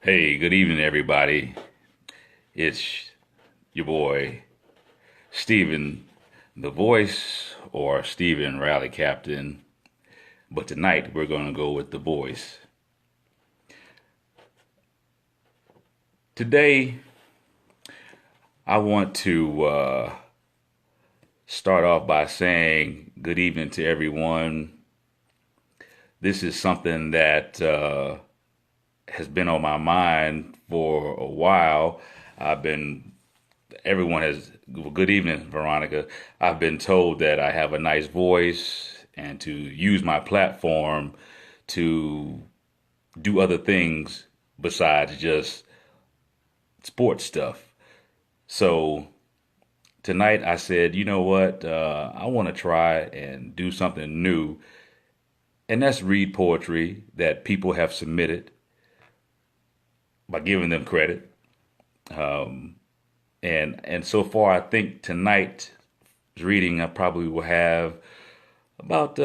Hey, good evening, everybody. It's your boy, Steven, the voice, or Steven Rally Captain. But tonight we're going to go with the voice. Today, I want to start off by saying good evening to everyone. This is something that has been on my mind for a while. I've been Everyone has, well, good evening, Veronica. I've been told that I have a nice voice and to use my platform to do other things besides just sports stuff. So tonight I said, you know what? I want to try and do something new, and that's read poetry that people have submitted by giving them credit. Um, and so far, I think tonight's reading I probably will have about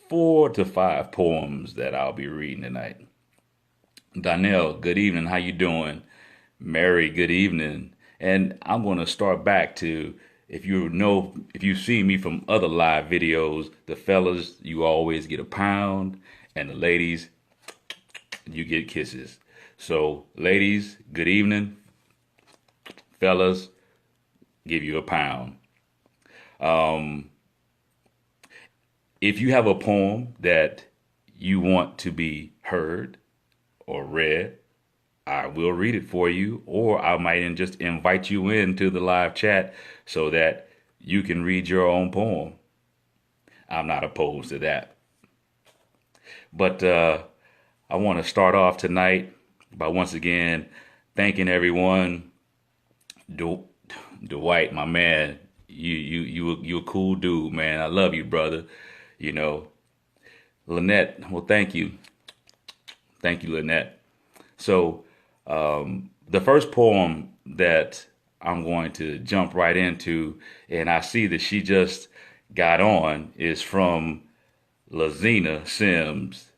4 to 5 poems that I'll be reading tonight. Donnell, good evening. How you doing? Mary, good evening. And I'm going to start back to, if you've seen me from other live videos, the fellas, you always get a pound, and the ladies, you get kisses. So, ladies, good evening. Fellas, give you a pound. Um, if you have a poem that you want to be heard or read, I will read it for you, or I might just invite you into the live chat so that you can read your own poem. I'm not opposed to that. But I want to start off tonight by once again thanking everyone. Dwight, my man, you a cool dude, man. I love you, brother. You know, Lynette. Well, thank you, Lynette. So, the first poem that I'm going to jump right into, and I see that she just got on, is from Lazina Sims,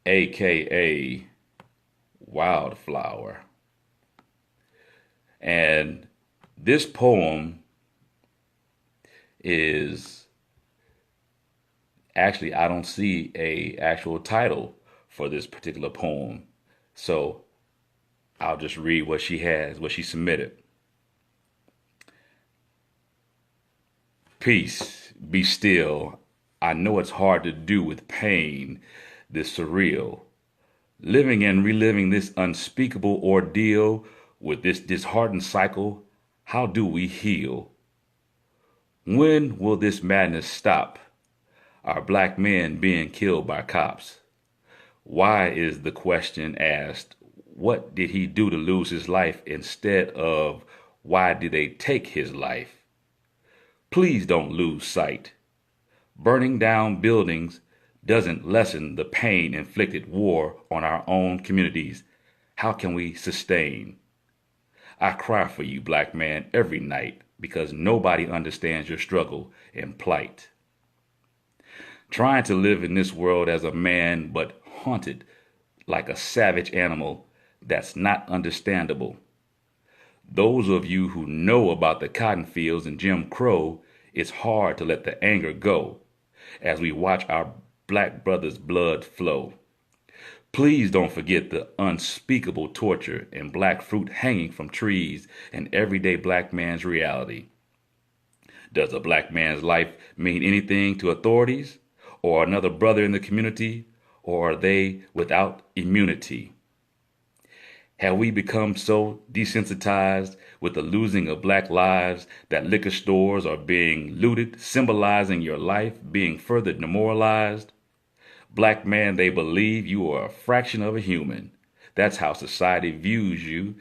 aka Wildflower. And this poem is actually, I don't see a actual title for this particular poem. So I'll just read what she has, what she submitted. Peace, be still. I know it's hard to do with pain, this surreal. Living and reliving this unspeakable ordeal with this disheartened cycle, how do we heal? When will this madness stop? Our black men being killed by cops. Why is the question asked? What did he do to lose his life instead of why did they take his life? Please don't lose sight. Burning down buildings doesn't lessen the pain inflicted war on our own communities. How can we sustain? I cry for you, black man, every night because nobody understands your struggle and plight. Trying to live in this world as a man, but haunted like a savage animal, that's not understandable. Those of you who know about the cotton fields and Jim Crow, it's hard to let the anger go as we watch our black brothers' blood flow. Please don't forget the unspeakable torture and black fruit hanging from trees and everyday black man's reality. Does a black man's life mean anything to authorities or another brother in the community, or are they without immunity? Have we become so desensitized with the losing of black lives that liquor stores are being looted, symbolizing your life being further demoralized? Black man, they believe you are a fraction of a human. That's how society views you,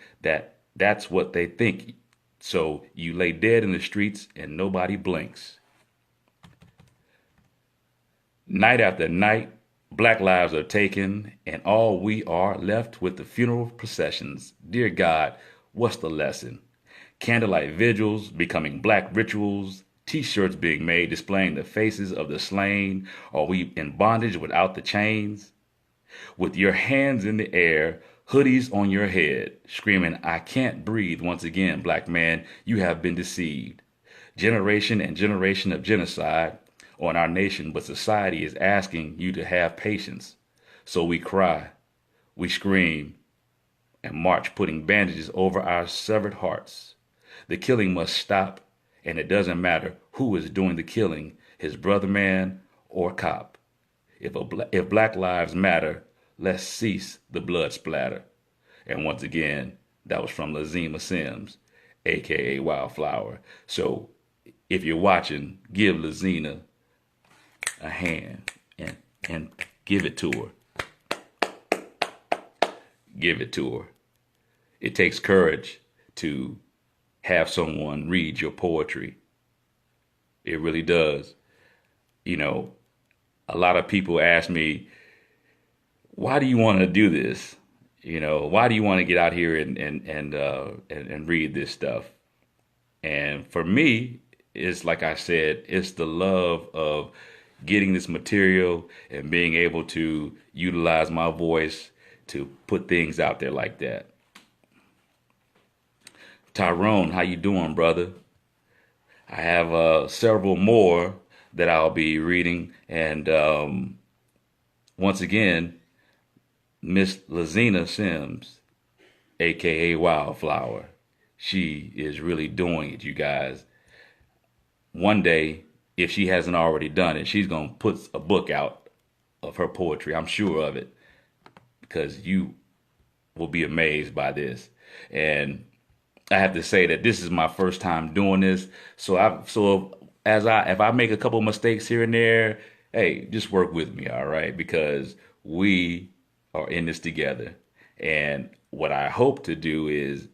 that's what they think. So you lay dead in the streets and nobody blinks. Night after night, black lives are taken, and all we are left with the funeral processions. Dear God, what's the lesson? Candlelight vigils becoming black rituals, T-shirts being made displaying the faces of the slain. Are we in bondage without the chains? With your hands in the air, hoodies on your head, screaming, "I can't breathe." Once again, black man, you have been deceived. Generation and generation of genocide on our nation, but society is asking you to have patience. So we cry, we scream, and march, putting bandages over our severed hearts. The killing must stop, and it doesn't matter who is doing the killing, his brother man or cop. If black lives matter, let's cease the blood splatter. And once again, that was from Lazima Sims, aka Wildflower. So if you're watching, give Lazina a hand and give it to her. Give it to her. It takes courage to have someone read your poetry. It really does. You know, a lot of people ask me, why do you want to do this? You know, why do you want to get out here and read this stuff? And for me, it's like I said, it's the love of getting this material and being able to utilize my voice to put things out there like that. Tyrone, how you doing, brother? I have several more that I'll be reading, and once again, Miss Lazina Sims, aka Wildflower, she is really doing it, you guys. One day, if she hasn't already done it, she's gonna put a book out of her poetry. I'm sure of it, because you will be amazed by this. And I have to say that this is my first time doing this. So if I make a couple mistakes here and there, hey, just work with me, all right? Because we are in this together. And what I hope to do is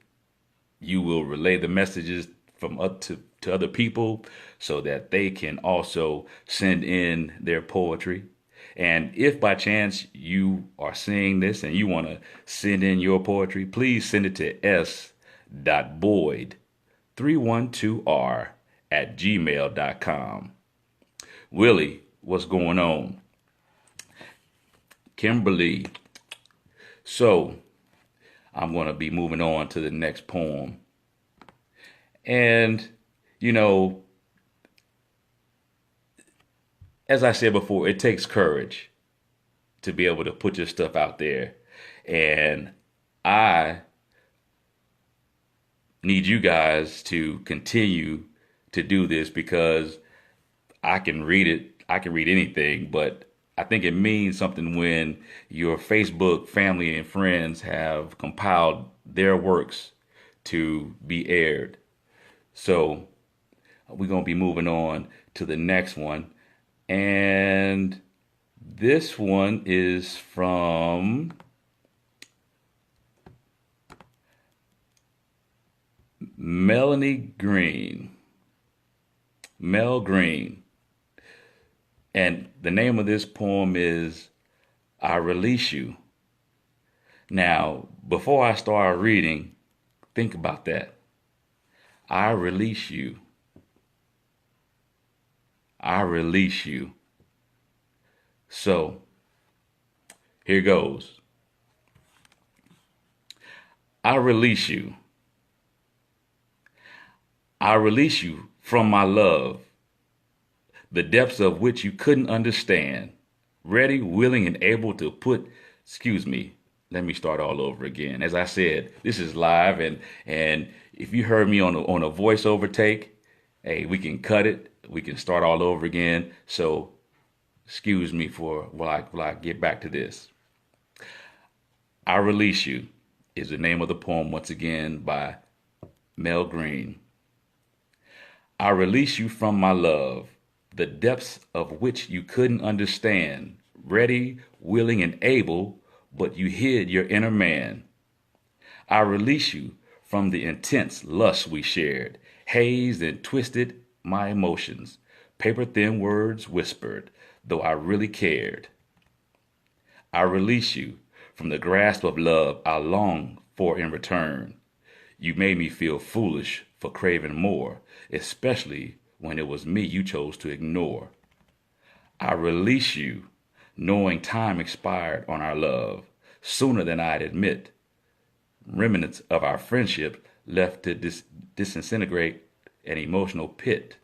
you will relay the messages from up to other people so that they can also send in their poetry. And if by chance you are seeing this and you want to send in your poetry, please send it to s.boyd312r@gmail.com. Willie, what's going on? Kimberly. So I'm going to be moving on to the next poem. And, you know, as I said before, it takes courage to be able to put your stuff out there. And I need you guys to continue to do this, because I can read it. I can read anything, but I think it means something when your Facebook family and friends have compiled their works to be aired. So we're going to be moving on to the next one. And this one is from Melanie Green. Mel Green. And the name of this poem is I Release You. Now, before I start reading, think about that. I release you. I release you. So, here goes. I release you. I release you from my love, the depths of which you couldn't understand. Ready, willing, and able to put, let me start all over again. As I said, this is live, and if you heard me on a voiceover take, hey, we can cut it. We can start all over again. So excuse me for while I get back to this. I Release You is the name of the poem, once again, by Mel Green. I release you from my love, the depths of which you couldn't understand. Ready, willing, and able, but you hid your inner man. I release you from the intense lust we shared, hazed and twisted my emotions, paper-thin words whispered, though I really cared. I release you from the grasp of love I long for in return. You made me feel foolish for craving more, especially when it was me you chose to ignore. I release you, knowing time expired on our love, sooner than I'd admit. remnants of our friendship left to disintegrate an emotional pit.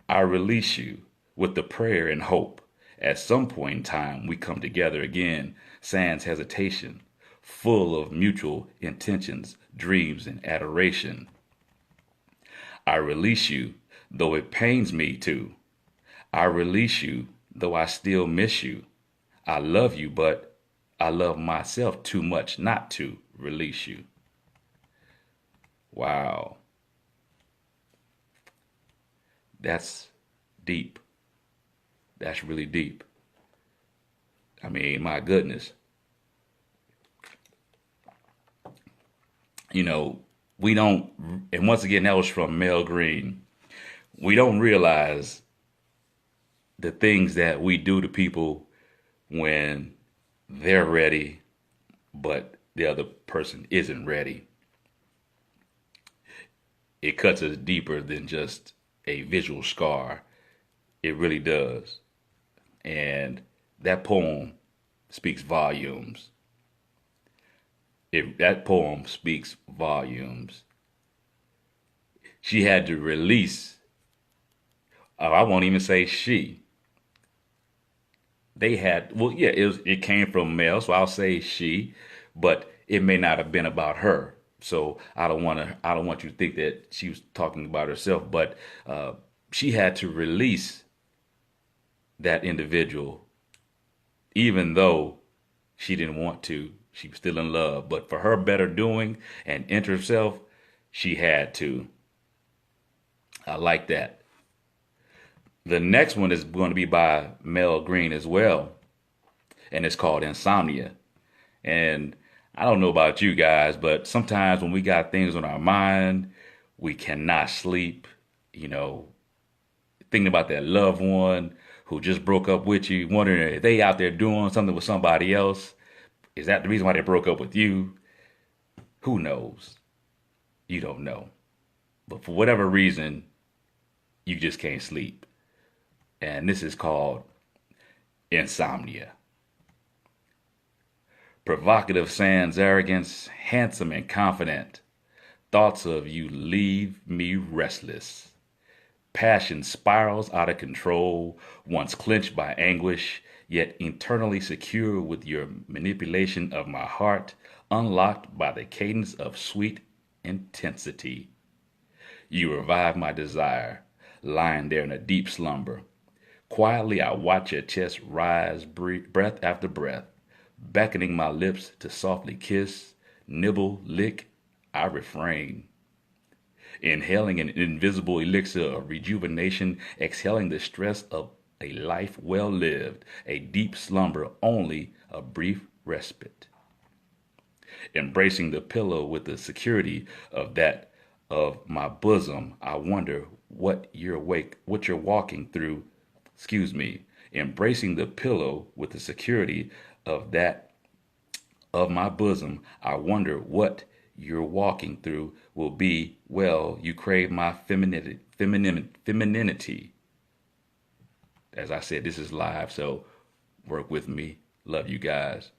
I release you with the prayer and hope. At some point in time, we come together again, sans hesitation, full of mutual intentions, dreams, and adoration. I release you, though it pains me to. I release you, though I still miss you. I love you, but I love myself too much not to release you. Wow. That's deep. That's really deep. I mean, my goodness. You know, we don't, and once again, that was from Mel Green. We don't realize the things that we do to people when they're ready, but the other person isn't ready. It cuts us deeper than just a visual scar. It really does. And that poem speaks volumes. That poem speaks volumes. She had to release, I won't even say she. They had, well, yeah, it came from male, so I'll say she, but it may not have been about her. So I don't want you to think that she was talking about herself, but she had to release that individual, even though she didn't want to. She was still in love, but for her better doing and enter herself, she had to. I like that. The next one is going to be by Mel Green as well, and it's called Insomnia. And I don't know about you guys, but sometimes when we got things on our mind, we cannot sleep, you know, thinking about that loved one who just broke up with you, wondering if they out there doing something with somebody else. Is that the reason why they broke up with you? Who knows? You don't know. But for whatever reason, you just can't sleep. And this is called Insomnia. Provocative sans arrogance, handsome and confident. Thoughts of you leave me restless. Passion spirals out of control, once clenched by anguish, yet eternally secure with your manipulation of my heart, unlocked by the cadence of sweet intensity. You revive my desire, lying there in a deep slumber. Quietly I watch your chest rise, breath after breath, beckoning my lips to softly kiss, nibble, lick, I refrain. Inhaling an invisible elixir of rejuvenation, exhaling the stress of a life well lived, a deep slumber, only a brief respite. Embracing the pillow with the security of my bosom, I wonder what you're walking through. Excuse me. Embracing the pillow with the security of of my bosom, I wonder what you're walking through will be. Well, you crave my femininity. As I said, this is live, so work with me. Love you guys.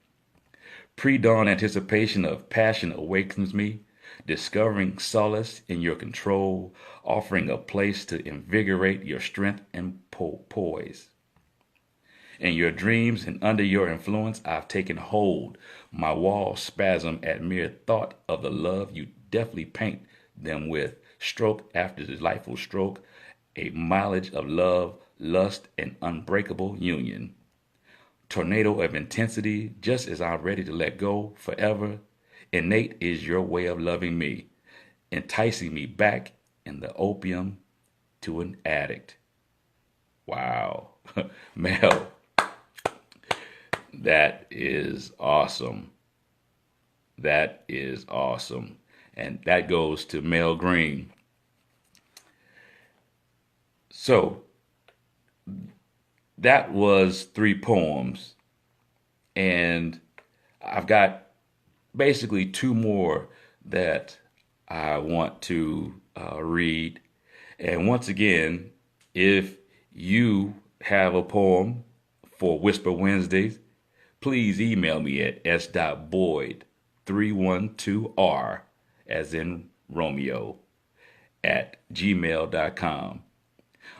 Pre-dawn anticipation of passion awakens me, discovering solace in your control, offering a place to invigorate your strength and poise. In your dreams and under your influence, I've taken hold. My walls spasm at mere thought of the love you deftly paint them with, stroke after delightful stroke, a mileage of love, lust, and unbreakable union. Tornado of intensity, just as I'm ready to let go forever. Innate is your way of loving me, enticing me back in the opium to an addict. Wow. Mel, that is awesome. That is awesome. And that goes to Mel Green. So, that was 3 poems. And I've got basically 2 more that I want to read. And once again, if you have a poem for Whisper Wednesdays, please email me at s.boyd 312R, as in Romeo, at gmail.com.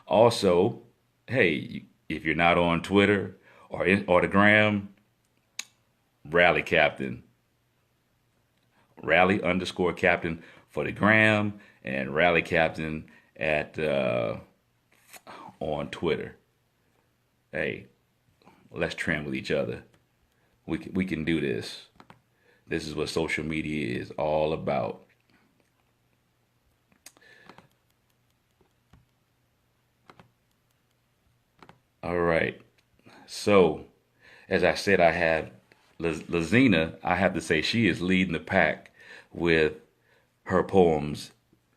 Also, hey, if you're not on Twitter or the gram, Rally Captain, Rally underscore Captain for the gram, and Rally Captain at on Twitter. Hey, let's trend with each other. We can do this. This is what social media is all about. All right. So, as I said, I have Lazina. I have to say she is leading the pack with her poems,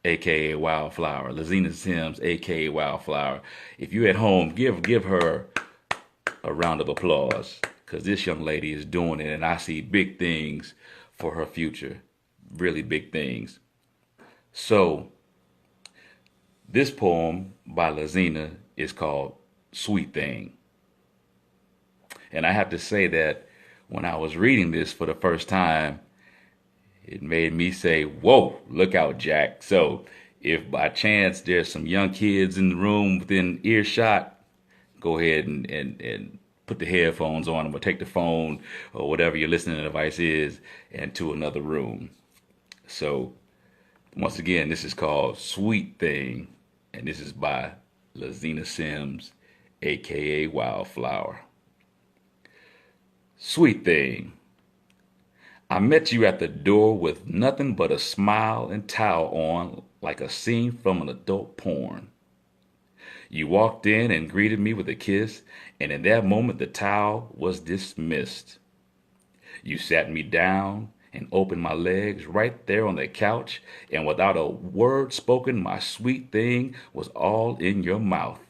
aka Wildflower. Lazina Sims, aka Wildflower. If you're at home, give her a round of applause, because this young lady is doing it, and I see big things for her future. Really big things. So, this poem by Lazina is called Sweet Thing. And I have to say that when I was reading this for the first time, it made me say, whoa, look out, Jack. So if by chance there's some young kids in the room within earshot, go ahead and put the headphones on them, or take the phone or whatever your listening device is into another room. So once again, this is called Sweet Thing, and this is by Lazina Sims, aka Wildflower. Sweet Thing. I met you at the door with nothing but a smile and towel on, like a scene from an adult porn. You walked in and greeted me with a kiss, and in that moment the towel was dismissed. You sat me down and opened my legs right there on the couch, and without a word spoken, my sweet thing was all in your mouth.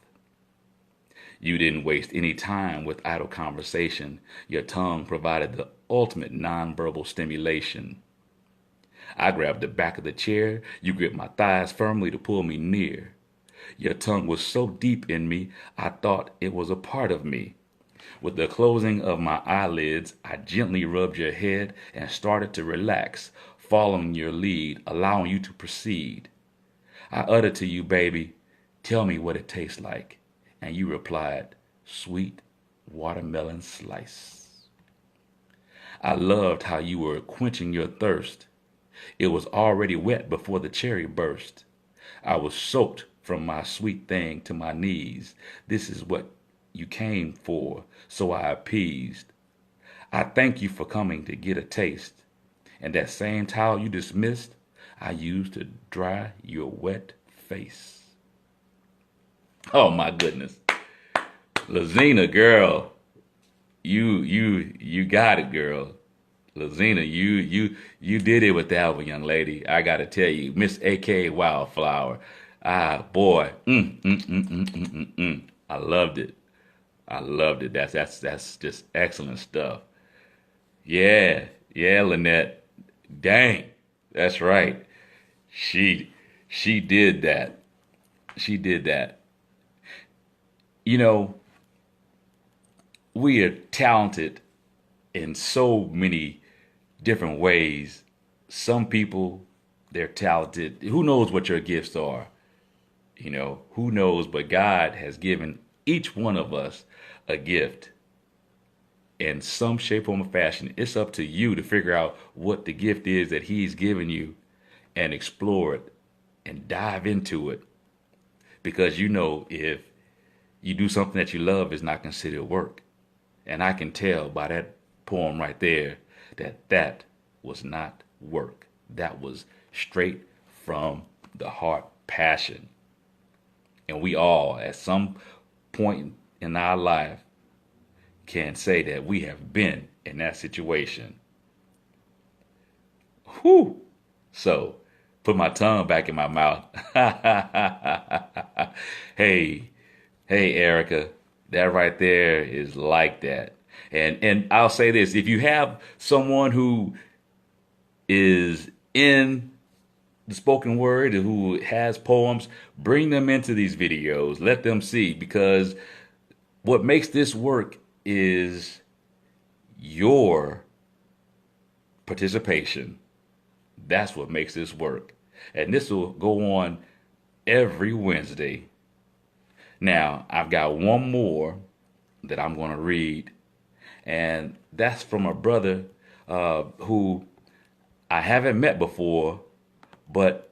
You didn't waste any time with idle conversation. Your tongue provided the ultimate nonverbal stimulation. I grabbed the back of the chair. You gripped my thighs firmly to pull me near. Your tongue was so deep in me, I thought it was a part of me. With the closing of my eyelids, I gently rubbed your head and started to relax, following your lead, allowing you to proceed. I uttered to you, baby, tell me what it tastes like. And you replied, sweet watermelon slice. I loved how you were quenching your thirst. It was already wet before the cherry burst. I was soaked from my sweet thing to my knees. This is what you came for, so I appeased. I thank you for coming to get a taste. And that same towel you dismissed, I used to dry your wet face. Oh my goodness. Lazina, girl. You got it, girl. Lazina, you did it with that one, young lady. I gotta tell you, Miss AK Wildflower. Ah, boy. I loved it. I loved it. That's just excellent stuff. Yeah, yeah, Lynette. Dang. That's right. She did that. She did that. You know, we are talented in so many different ways. Some people, they're talented. Who knows what your gifts are? You know, who knows? But God has given each one of us a gift in some shape, form, or fashion. It's up to you to figure out what the gift is that He's given you and explore it and dive into it. Because you know, if you do something that you love, is not considered work. And I can tell by that poem right there that that was not work. That was straight from the heart passion. And we all, at some point in our life, can say that we have been in that situation. Whew. So, put my tongue back in my mouth. Hey, hey, Erica, that right there is like that. And I'll say this, if you have someone who is in the spoken word, who has poems, bring them into these videos. Let them see, because what makes this work is your participation. That's what makes this work. And this will go on every Wednesday. Now, I've got one more that I'm going to read, and that's from a brother who I haven't met before, but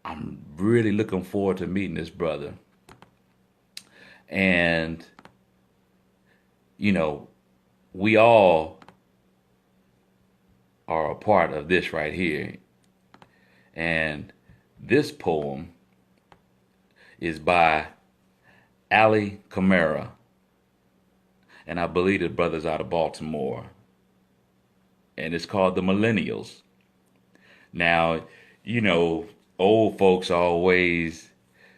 I'm really looking forward to meeting this brother. And, you know, we all are a part of this right here. And this poem is by Ali Camara. And I believe the brother's out of Baltimore. And it's called The Millennials. Now, you know, old folks always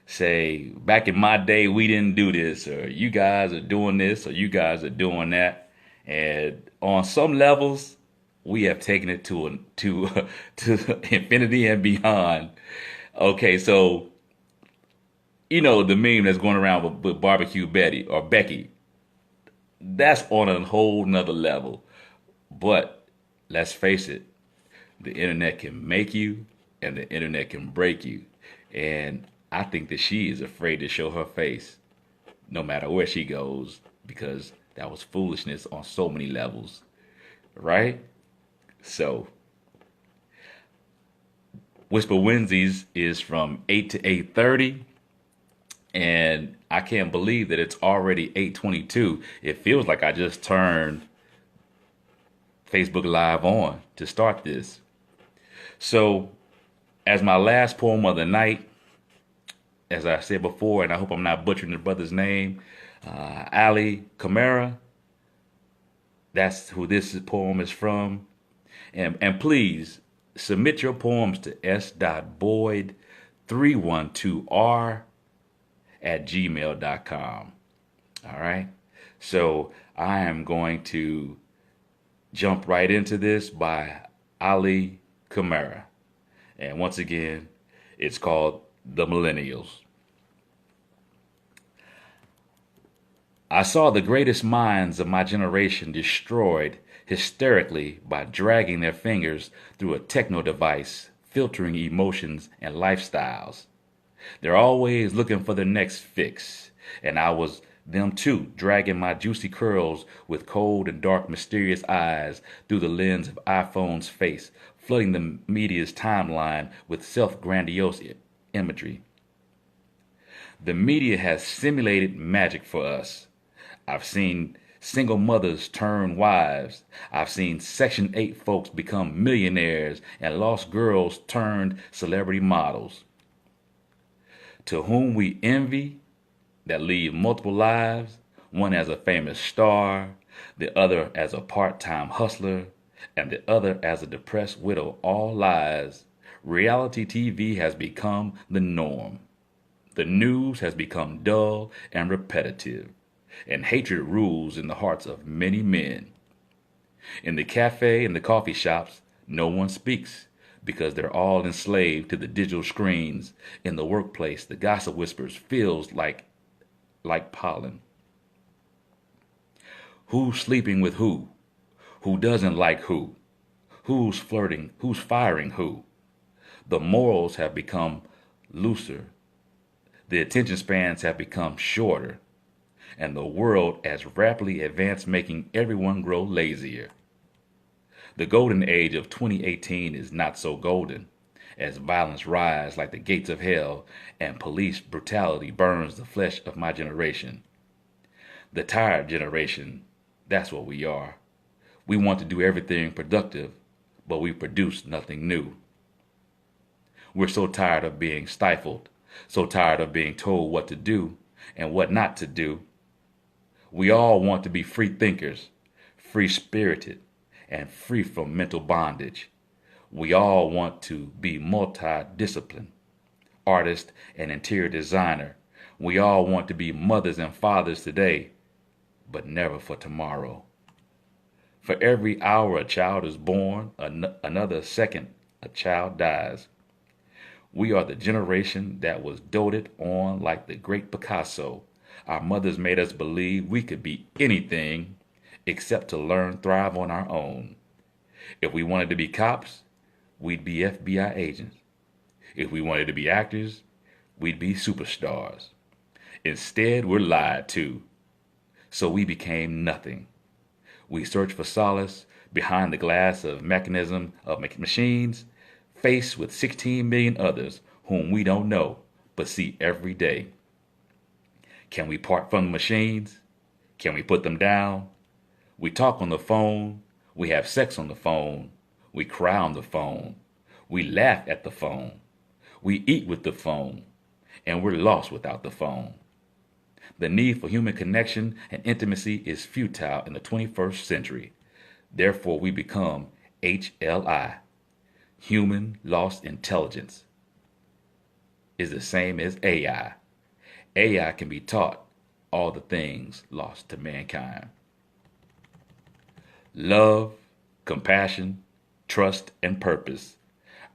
say, back in my day, we didn't do this, or you guys are doing this, or you guys are doing that. And on some levels, we have taken it to infinity and beyond. Okay, so you know the meme that's going around with barbecue Betty or Becky. That's on a whole nother level. But let's face it, the internet can make you and the internet can break you. And I think that she is afraid to show her face no matter where she goes, because that was foolishness on so many levels, right? So, Whisper Wednesdays is from 8 to 8:30, and I can't believe that it's already 8:22. It feels like I just turned Facebook Live on to start this. So, as my last poem of the night, as I said before, and I hope I'm not butchering the brother's name, Ali Camara, that's who this poem is from. And please submit your poems to s.boyd312r@gmail.com. All right. So I am going to jump right into this by Ali Camara. And once again, it's called The Millennials. I saw the greatest minds of my generation destroyed hysterically by dragging their fingers through a techno device, filtering emotions and lifestyles. They're always looking for the next fix, and I was them too, dragging my juicy curls with cold and dark mysterious eyes through the lens of iPhone's face, flooding the media's timeline with self-grandiose imagery. The media has simulated magic for us. I've seen single mothers turn wives. I've seen Section 8 folks become millionaires and lost girls turned celebrity models. To whom we envy, that lead multiple lives, one as a famous star, the other as a part-time hustler, and the other as a depressed widow, all lies. Reality TV has become the norm. The news has become dull and repetitive, and hatred rules in the hearts of many men. In the cafe and the coffee shops, no one speaks because they're all enslaved to the digital screens. In the workplace, the gossip whispers feels like pollen. Who's sleeping with who? Who doesn't like who? Who's flirting? Who's firing who? The morals have become looser. The attention spans have become shorter. And the world has rapidly advanced, making everyone grow lazier. The golden age of 2018 is not so golden, as violence rises like the gates of hell and police brutality burns the flesh of my generation. The tired generation, that's what we are. We want to do everything productive, but we produce nothing new. We're so tired of being stifled, so tired of being told what to do and what not to do. We all want to be free thinkers, free-spirited, and free from mental bondage. We all want to be multi-disciplined, artist and interior designer. We all want to be mothers and fathers today, but never for tomorrow. For every hour a child is born, another second a child dies. We are the generation that was doted on like the great Picasso. Our mothers made us believe we could be anything except to learn, thrive on our own. If we wanted to be cops, we'd be FBI agents. If we wanted to be actors, we'd be superstars. Instead, we're lied to, so we became nothing. We search for solace behind the glass of mechanism of machines, faced with 16 million others whom we don't know but see every day. Can we part from the machines? Can we put them down? We talk on the phone. We have sex on the phone. We cry on the phone. We laugh at the phone. We eat with the phone. And we're lost without the phone. The need for human connection and intimacy is futile in the 21st century. Therefore, we become HLI. Human lost intelligence is the same as AI. AI can be taught all the things lost to mankind. Love, compassion, trust, and purpose.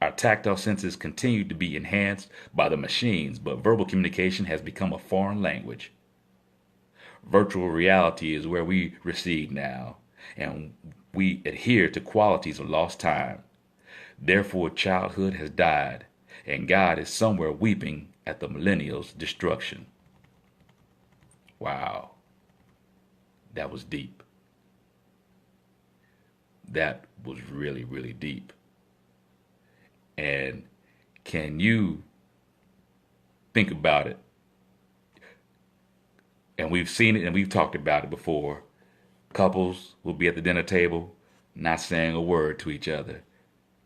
Our tactile senses continue to be enhanced by the machines, but verbal communication has become a foreign language. Virtual reality is where we recede now, and we adhere to qualities of lost time. Therefore, childhood has died, and God is somewhere weeping at the millennials' destruction. Wow, that was deep. That was really, really deep. And can you think about it? And we've seen it and we've talked about it before. Couples will be at the dinner table, not saying a word to each other,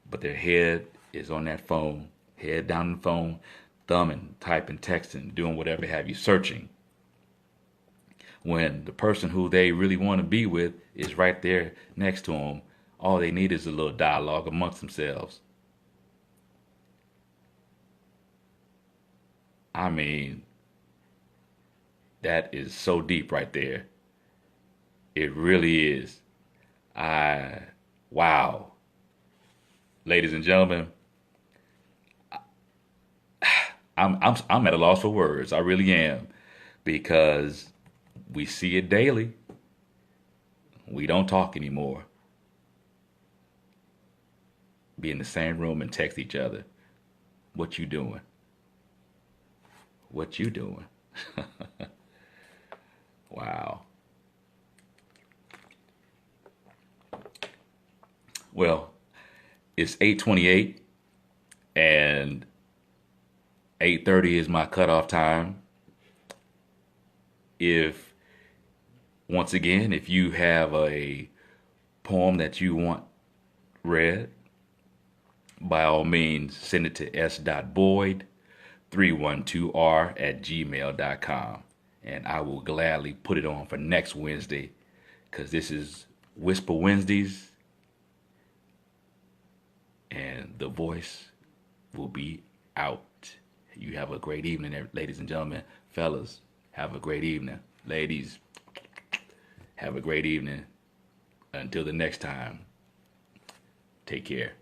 but their head is on that phone, head down on the phone, thumbing, typing, texting, doing whatever have you, searching. When the person who they really want to be with is right there next to them, all they need is a little dialogue amongst themselves. I mean, that is so deep right there. It really is. Wow. Ladies and gentlemen, I'm at a loss for words. I really am, because we see it daily. We don't talk anymore. Be in the same room and text each other. What you doing? What you doing? Wow. Well, it's 8:28 and 8:30 is my cutoff time. If, once again, if you have a poem that you want read, by all means, send it to s.boyd312r@gmail.com. And I will gladly put it on for next Wednesday, because this is Whisper Wednesdays, and the voice will be out. You have a great evening, ladies and gentlemen. Fellas, have a great evening. Ladies, have a great evening. Until the next time, take care.